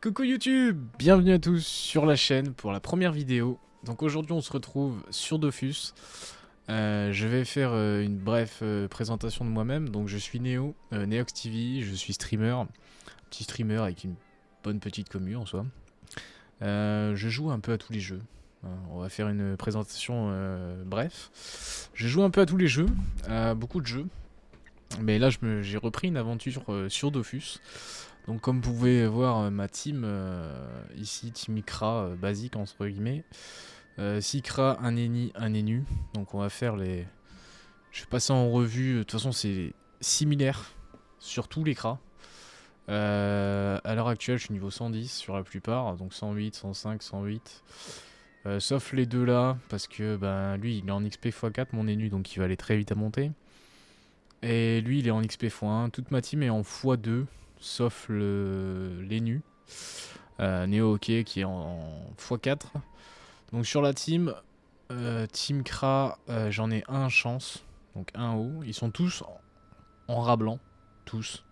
Coucou YouTube, bienvenue à tous sur la chaîne pour la première vidéo. Donc aujourd'hui on se retrouve sur Dofus. Je vais faire une brève présentation de moi-même. Donc je suis Néo, Neox TV, je suis streamer, petit streamer avec une bonne petite commu en soi. Je joue un peu à tous les jeux. On va faire une présentation bref. Je joue un peu à tous les jeux, à beaucoup de jeux. Mais là j'ai repris une aventure sur Dofus. Donc comme vous pouvez voir ma team ici, Team Ikra basique entre guillemets. Sikra, un Eni, un Enu. Donc on va faire les... Je vais passer en revue, de toute façon c'est similaire sur tous les cras. À l'heure actuelle je suis niveau 110 sur la plupart, donc 108, 105, 108. Sauf les deux là, parce que ben, lui il est en XP x4 mon Enu, donc il va aller très vite à monter. Et lui il est en XP x1, toute ma team est en x2. Sauf l'Enu, Neo Hockey qui est en x4. Donc sur la team, Team Kra, j'en ai un chance, donc un haut. Ils sont tous en rat blanc, tous.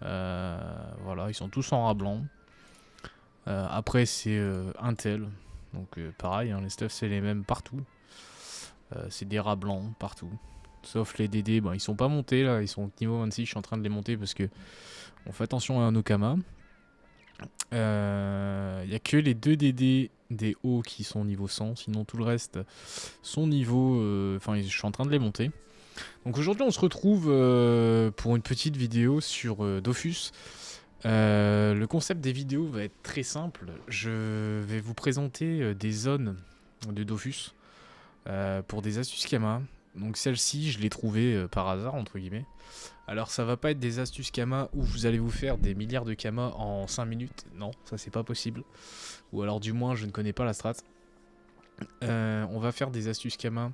Voilà, ils sont tous en rat blanc. Après c'est Intel, donc pareil, hein, les stuffs c'est les mêmes partout. C'est des rats blancs partout. Sauf les DD, ben, ils sont pas montés là, ils sont au niveau 26, je suis en train de les monter parce que on fait attention à un Okama. Il n'y a que les 2 DD des hauts qui sont niveau 100, sinon tout le reste sont niveau... Enfin, je suis en train de les monter. Donc aujourd'hui, on se retrouve pour une petite vidéo sur Dofus. Le concept des vidéos va être très simple. Je vais vous présenter des zones de Dofus pour des astuces Kama. Donc celle-ci, je l'ai trouvée par hasard, entre guillemets. Alors ça va pas être des astuces Kama où vous allez vous faire des milliards de Kama en 5 minutes. Non, ça c'est pas possible. Ou alors du moins, je ne connais pas la strat. On va faire des astuces Kama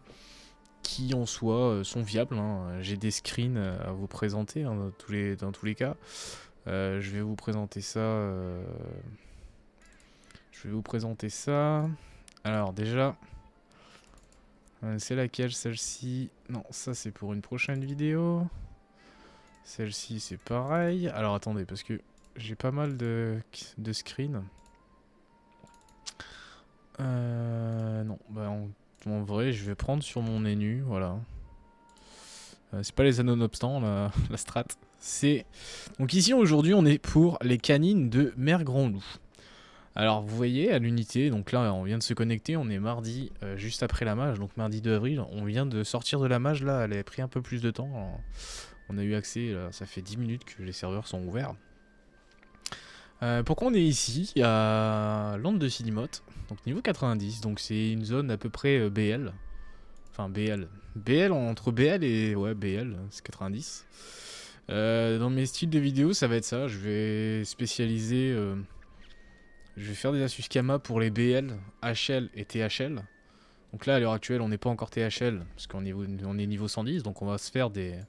qui en soi sont viables. Hein. J'ai des screens à vous présenter hein, dans tous les cas. Je vais vous présenter ça. Je vais vous présenter ça. Alors déjà... c'est laquelle, celle-ci? Non, ça c'est pour une prochaine vidéo. Celle-ci c'est pareil. Alors attendez, parce que j'ai pas mal de screens. Non, bah en vrai je vais prendre sur mon Enu, voilà. C'est pas les anneaux nonobstant la strat. C'est... Donc ici aujourd'hui on est pour les canines de Mère Grand Loup. Alors vous voyez à l'unité, donc là on vient de se connecter, on est mardi juste après la mage, donc mardi 2 avril, on vient de sortir de la mage là, elle a pris un peu plus de temps, alors, on a eu accès, là, ça fait 10 minutes que les serveurs sont ouverts. Pourquoi on est ici? Il y a Lande de Silimote, donc niveau 90, donc c'est une zone à peu près BL, enfin BL, BL entre BL et ouais BL, c'est 90. Dans mes styles de vidéo ça va être ça, je vais spécialiser... Je vais faire des astuces Kama pour les BL, HL et THL. Donc là, à l'heure actuelle, on n'est pas encore THL, parce qu'on est niveau 110, donc on va se faire des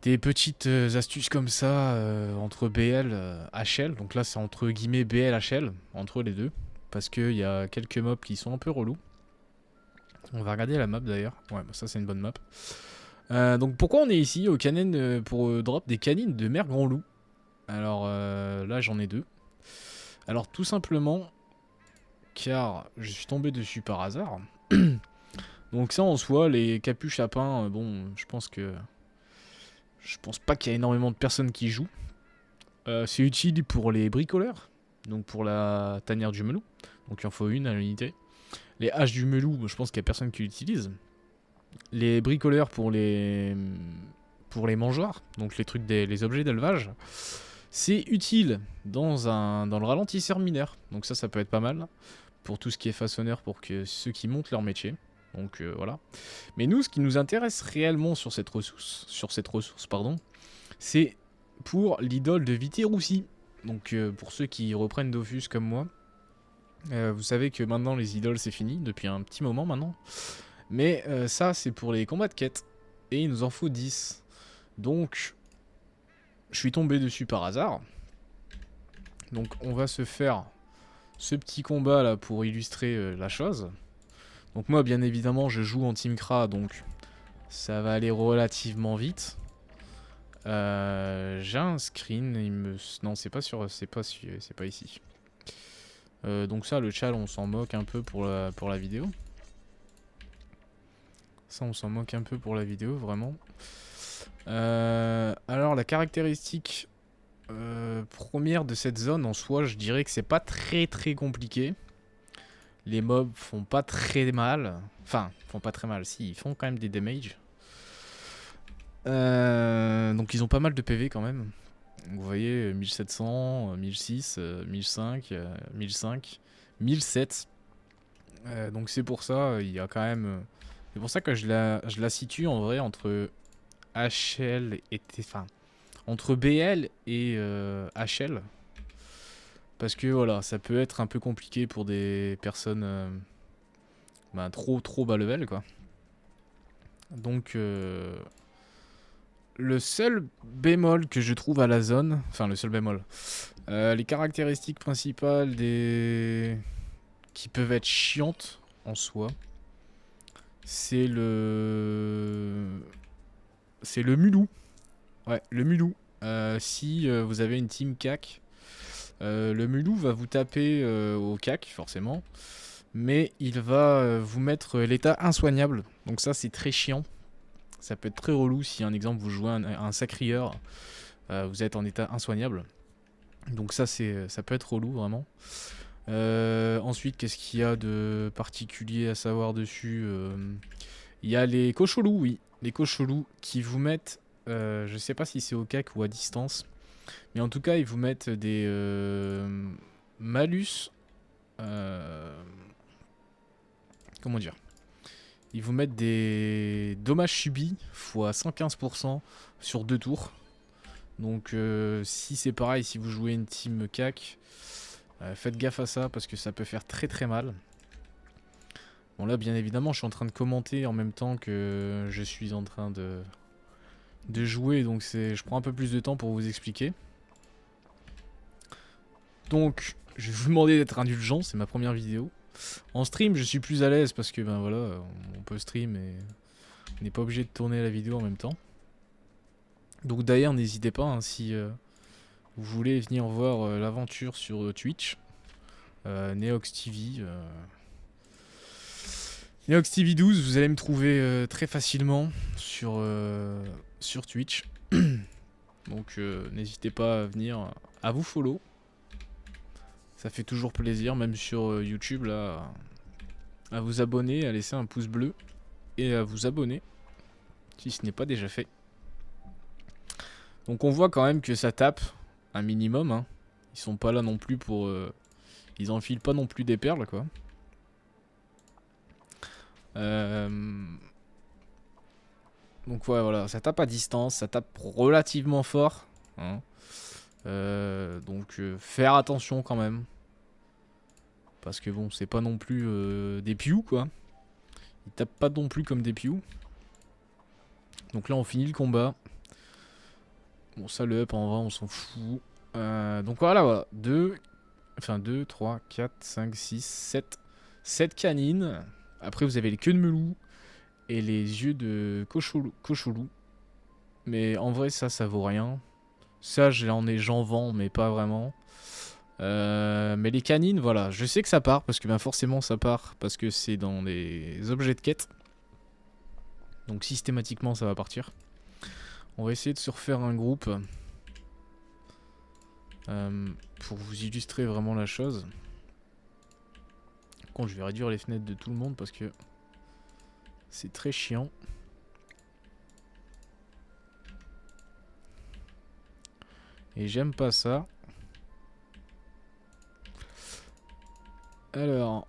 petites astuces comme ça entre BL, HL. Donc là, c'est entre guillemets BL, HL, entre les deux, parce qu'il y a quelques mobs qui sont un peu relous. On va regarder la map d'ailleurs. Ouais, bah ça c'est une bonne map. Donc pourquoi on est ici au canine pour drop des canines de Mère Grand Loup? Alors là, j'en ai 2. Alors tout simplement, car je suis tombé dessus par hasard. Donc ça en soi, les capuches à pain, bon, je pense pas qu'il y a énormément de personnes qui jouent. C'est utile pour les bricoleurs, donc pour la tanière du melou, donc il en faut une à l'unité. Les haches du melou, je pense qu'il y a personne qui l'utilise. Les bricoleurs pour les mangeoires, donc les trucs les objets d'élevage. C'est utile dans le ralentisseur mineur, donc ça peut être pas mal pour tout ce qui est façonneur, pour que ceux qui montent leur métier. Donc voilà. Mais nous, ce qui nous intéresse réellement sur cette ressource, c'est pour l'idole de Vité-Roussi. Donc pour ceux qui reprennent Dofus comme moi, vous savez que maintenant les idoles c'est fini, depuis un petit moment maintenant. Mais ça c'est pour les combats de quête, et il nous en faut 10. Donc... je suis tombé dessus par hasard. Donc on va se faire ce petit combat là pour illustrer la chose. Donc moi bien évidemment je joue en Team Kra, donc ça va aller relativement vite. J'ai un screen, non c'est pas sur, c'est pas ici. Donc ça, le chal, on s'en moque un peu pour la vidéo. Ça, on s'en moque un peu pour la vidéo, vraiment. Alors, la caractéristique première de cette zone, en soi, je dirais que c'est pas très compliqué. Les mobs font pas très mal. Enfin, font pas très mal, si, ils font quand même des damage. Donc ils ont pas mal de PV quand même. Donc, vous voyez, 1700, 1006, 1005, 1005, 1007. Donc c'est pour ça, il y a quand même... c'est pour ça que je la situe en vrai entre HL et... Enfin, entre BL et HL. Parce que voilà, ça peut être un peu compliqué pour des personnes trop bas level quoi. Donc le seul bémol que je trouve à la zone, enfin le seul bémol, les caractéristiques principales qui peuvent être chiantes en soi, c'est le mulou. Ouais, le mulou. Si vous avez une team CAC, le mulou va vous taper au CAC forcément, mais il va vous mettre l'état insoignable. Donc ça c'est très chiant. Ça peut être très relou si un exemple vous jouez un sacrieur, vous êtes en état insoignable. Donc ça peut être relou vraiment. Ensuite qu'est-ce qu'il y a de particulier à savoir dessus? Il y a les cocholous, oui. Les cocholous qui vous mettent, je sais pas si c'est au CAC ou à distance, mais en tout cas ils vous mettent des malus. Comment dire? Ils vous mettent des dommages subis fois 115% sur 2 tours. Donc si c'est pareil, si vous jouez une team CAC, faites gaffe à ça parce que ça peut faire très mal. Bon là bien évidemment je suis en train de commenter en même temps que je suis en train de jouer, donc je prends un peu plus de temps pour vous expliquer. Donc je vais vous demander d'être indulgent, c'est ma première vidéo. En stream je suis plus à l'aise parce que ben voilà, on peut stream et on n'est pas obligé de tourner la vidéo en même temps. Donc d'ailleurs n'hésitez pas hein, si vous voulez venir voir l'aventure sur Twitch, Neox TV. Neox TV 12, vous allez me trouver très facilement sur Twitch. Donc n'hésitez pas à venir, à vous follow. Ça fait toujours plaisir, même sur YouTube là, à vous abonner, à laisser un pouce bleu et à vous abonner si ce n'est pas déjà fait. Donc on voit quand même que ça tape un minimum. Hein. Ils sont pas là non plus pour... ils enfilent pas non plus des perles quoi. Donc ouais voilà, ça tape à distance, ça tape relativement fort. Hein. Donc faire attention quand même. Parce que bon, c'est pas non plus des pious quoi. Ils tapent pas non plus comme des pious. Donc là on finit le combat. Bon ça le up en vrai on s'en fout. Donc voilà. 2, 3, 4, 5, 6, 7. 7 canines. Après vous avez les queues de melou. Et les yeux de cocholou. Mais en vrai ça vaut rien. Ça j'en vends mais pas vraiment. Mais les canines voilà. Je sais que ça part parce que ben, forcément ça part. Parce que c'est dans les objets de quête. Donc systématiquement ça va partir. On va essayer de se refaire un groupe. Pour vous illustrer vraiment la chose. Par contre je vais réduire les fenêtres de tout le monde parce que c'est très chiant. Et j'aime pas ça. Alors.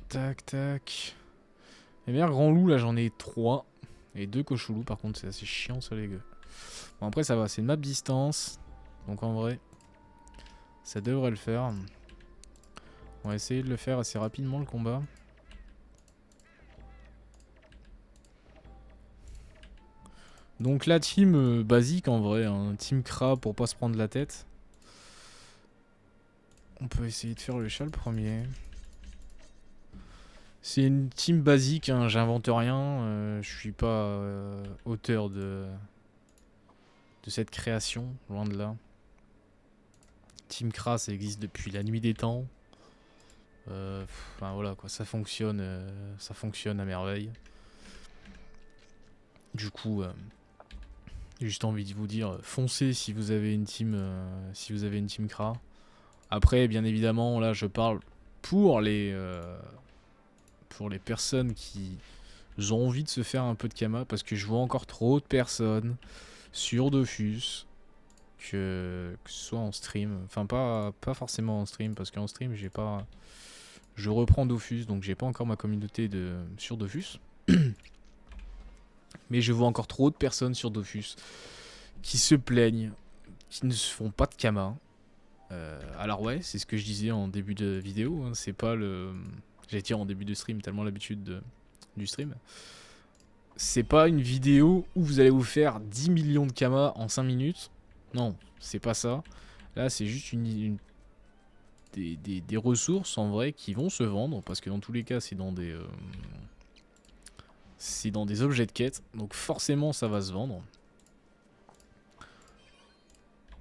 Tac tac. Les meilleurs grands loups là j'en ai 3. Et 2 cocholous par contre c'est assez chiant ça les gars. Bon après ça va, c'est une map distance. Donc en vrai ça devrait le faire. On va essayer de le faire assez rapidement le combat. Donc la team basique en vrai, hein, team crabe pour pas se prendre la tête. On peut essayer de faire le chat le premier. C'est une team basique, hein, j'invente rien, je suis pas auteur de cette création, loin de là. Team Kra, ça existe depuis la nuit des temps. Enfin voilà quoi, ça fonctionne à merveille. Du coup, j'ai juste envie de vous dire, foncez si vous avez une team, Kra. Après, bien évidemment, là, je parle pour les personnes qui ont envie de se faire un peu de Kama, parce que je vois encore trop de personnes sur Dofus, que ce soit en stream, enfin pas forcément en stream, parce qu'en stream, j'ai pas... Je reprends Dofus, donc j'ai pas encore ma communauté sur Dofus. Mais je vois encore trop de personnes sur Dofus qui se plaignent, qui ne se font pas de Kama. Alors ouais, c'est ce que je disais en début de vidéo, hein, c'est pas le... J'allais dire en début de stream, tellement l'habitude du stream. C'est pas une vidéo où vous allez vous faire 10 millions de Kama en 5 minutes. Non, c'est pas ça. Là, c'est juste des ressources en vrai qui vont se vendre, parce que dans tous les cas, c'est dans des objets de quête, donc forcément ça va se vendre.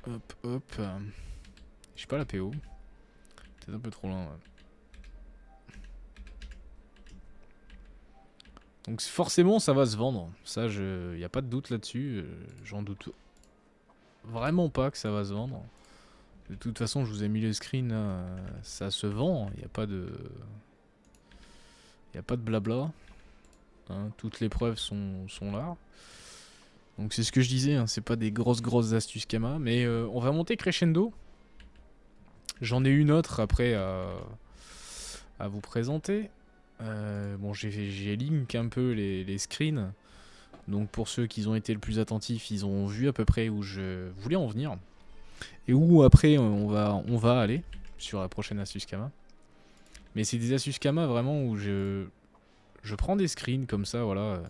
Hop, hop. J'ai pas la PO. Peut-être un peu trop loin. Ouais. Donc forcément ça va se vendre. Ça, y a pas de doute là-dessus. J'en doute vraiment pas que ça va se vendre. De toute façon, je vous ai mis le screen. Ça se vend. Il n'y a pas de... blabla. Hein, toutes les preuves sont là. Donc c'est ce que je disais, hein, c'est pas des grosses astuces Kama, mais on va monter crescendo. J'en ai une autre après à vous présenter. Bon, j'ai link un peu les screens. Donc pour ceux qui ont été le plus attentifs, ils ont vu à peu près où je voulais en venir. Et où après on va aller sur la prochaine astuce Kama. Mais c'est des astuces Kama vraiment où je prends des screens comme ça, voilà.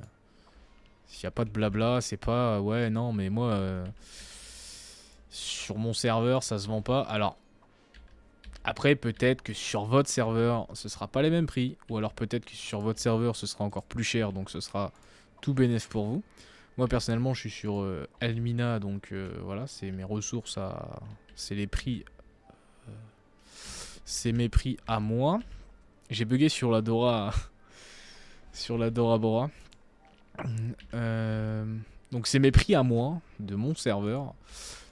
S'il n'y a pas de blabla, c'est pas... Ouais, non, mais moi... sur mon serveur, ça se vend pas. Alors, après, peut-être que sur votre serveur, ce sera pas les mêmes prix. Ou alors peut-être que sur votre serveur, ce sera encore plus cher. Donc ce sera tout bénéf pour vous. Moi, personnellement, je suis sur Elmina. Donc voilà, c'est mes ressources à... C'est les prix... c'est mes prix à moi. J'ai bugué sur la Dora... sur la Dora Bora. Donc c'est mes prix à moi, de mon serveur.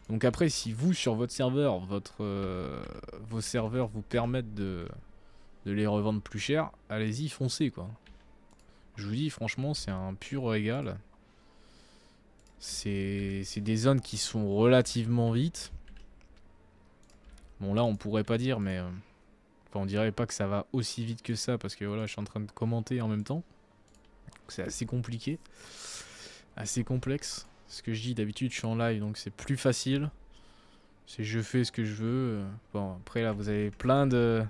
Donc après, si vous, sur votre serveur, vos serveurs vous permettent de les revendre plus cher, allez-y, foncez quoi. Je vous dis, franchement, c'est un pur régal. C'est des zones qui sont relativement vite. Bon là, on pourrait pas dire, mais... Enfin, on dirait pas que ça va aussi vite que ça, parce que voilà, je suis en train de commenter en même temps. C'est assez compliqué. Assez complexe. Ce que je dis, d'habitude, je suis en live, donc c'est plus facile. C'est je fais ce que je veux. Bon, après là, vous avez plein de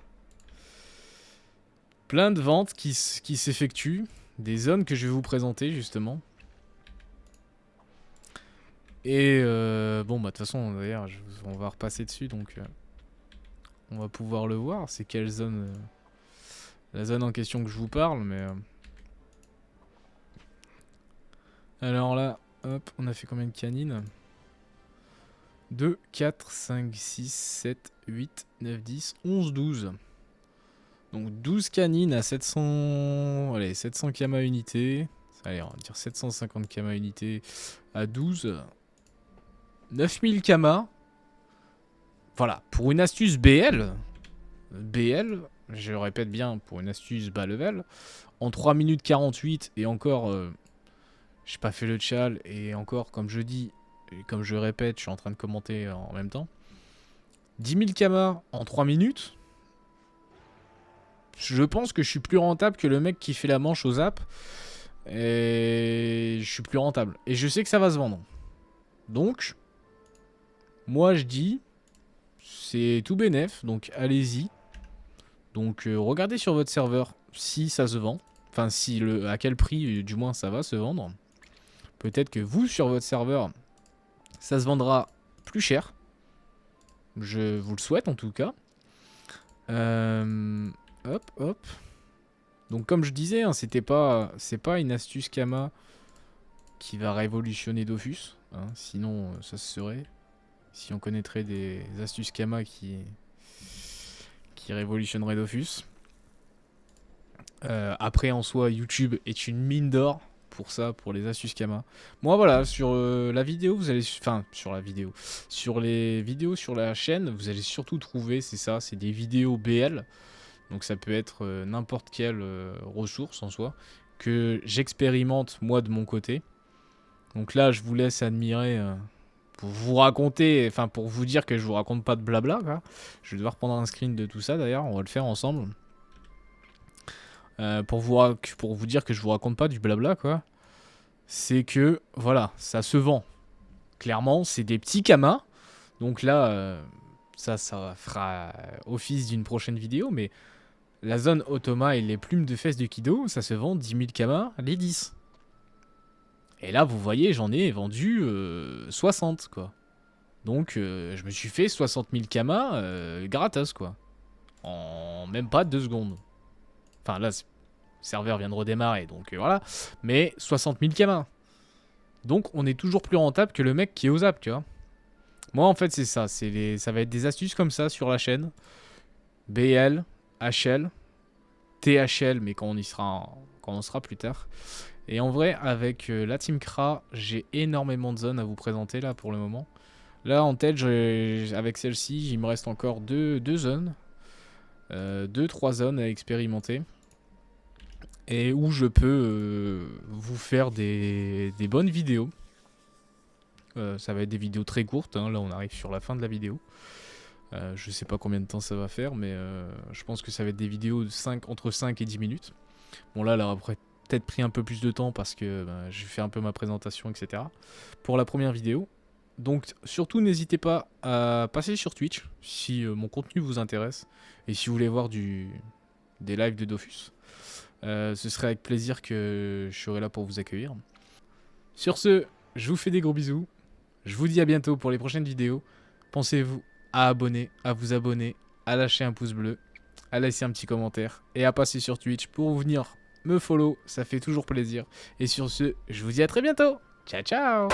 ventes qui s'effectuent. Des zones que je vais vous présenter, justement. Et bon, bah de toute façon, d'ailleurs, on va repasser dessus, donc... on va pouvoir le voir. C'est quelle zone... la zone en question que je vous parle, mais... Alors là, hop, on a fait combien de canines? 2, 4, 5, 6, 7, 8, 9, 10, 11, 12. Donc 12 canines à 700... Allez, 700 Kama unité. Allez, on va dire 750 Kama unité à 12. 9000 Kama. Voilà, pour une astuce BL, je répète bien, pour une astuce bas level, en 3 minutes 48, et encore, j'ai pas fait le tchal, et encore, comme je dis, et comme je répète, je suis en train de commenter en même temps, 10 000 Kama en 3 minutes, je pense que je suis plus rentable que le mec qui fait la manche aux zap, et je suis plus rentable. Et je sais que ça va se vendre. Donc, moi je dis... C'est tout bénef, donc allez-y. Donc regardez sur votre serveur si ça se vend. Enfin, à quel prix, du moins, ça va se vendre. Peut-être que vous, sur votre serveur, ça se vendra plus cher. Je vous le souhaite, en tout cas. Hop, hop. Donc comme je disais, hein, c'est pas une astuce Kama qui va révolutionner Dofus. hein, sinon ça se serait. Si on connaîtrait des astuces Kama qui révolutionneraient Dofus. Après en soi YouTube est une mine d'or pour ça, pour les astuces Kama. Moi voilà, sur la vidéo vous allez, enfin sur la vidéo, sur les vidéos sur la chaîne vous allez surtout trouver, c'est ça, c'est des vidéos BL. Donc ça peut être n'importe quelle ressource en soi que j'expérimente moi de mon côté. Donc là je vous laisse admirer pour vous raconter, enfin pour vous dire que je vous raconte pas de blabla quoi. Je vais devoir prendre un screen de tout ça d'ailleurs, on va le faire ensemble. Pour vous dire que je vous raconte pas du blabla quoi, c'est que voilà, ça se vend. Clairement, c'est des petits kamas. Donc là, ça fera office d'une prochaine vidéo, mais la zone Automa et les plumes de fesses de Kido, ça se vend 10 000 kamas les 10. Et là, vous voyez, j'en ai vendu 60 quoi. Donc je me suis fait 60 000 kamas gratos quoi. En même pas 2 secondes. Enfin là, le serveur vient de redémarrer, donc voilà. Mais 60 000 kamas. Donc on est toujours plus rentable que le mec qui est aux apps, tu vois. Moi en fait c'est ça. Ça va être des astuces comme ça sur la chaîne. BL, HL, THL, mais quand on sera plus tard. Et en vrai, avec la Team Kra, j'ai énormément de zones à vous présenter là pour le moment. Là en tête, avec celle-ci, il me reste encore deux zones. 2-3 zones à expérimenter. Et où je peux vous faire des bonnes vidéos. Ça va être des vidéos très courtes, hein. Là on arrive sur la fin de la vidéo. Je sais pas combien de temps ça va faire, mais je pense que ça va être des vidéos de entre 5 et 10 minutes. Bon là, elle aura peut-être pris un peu plus de temps parce que j'ai fait un peu ma présentation, etc. Pour la première vidéo. Donc surtout n'hésitez pas à passer sur Twitch si mon contenu vous intéresse. Et si vous voulez voir des lives de Dofus. Ce serait avec plaisir que je serai là pour vous accueillir. Sur ce, je vous fais des gros bisous. Je vous dis à bientôt pour les prochaines vidéos. Pensez-vous à vous abonner, à lâcher un pouce bleu, à laisser un petit commentaire et à passer sur Twitch pour venir me follow. Ça fait toujours plaisir. Et sur ce, je vous dis à très bientôt. Ciao, ciao.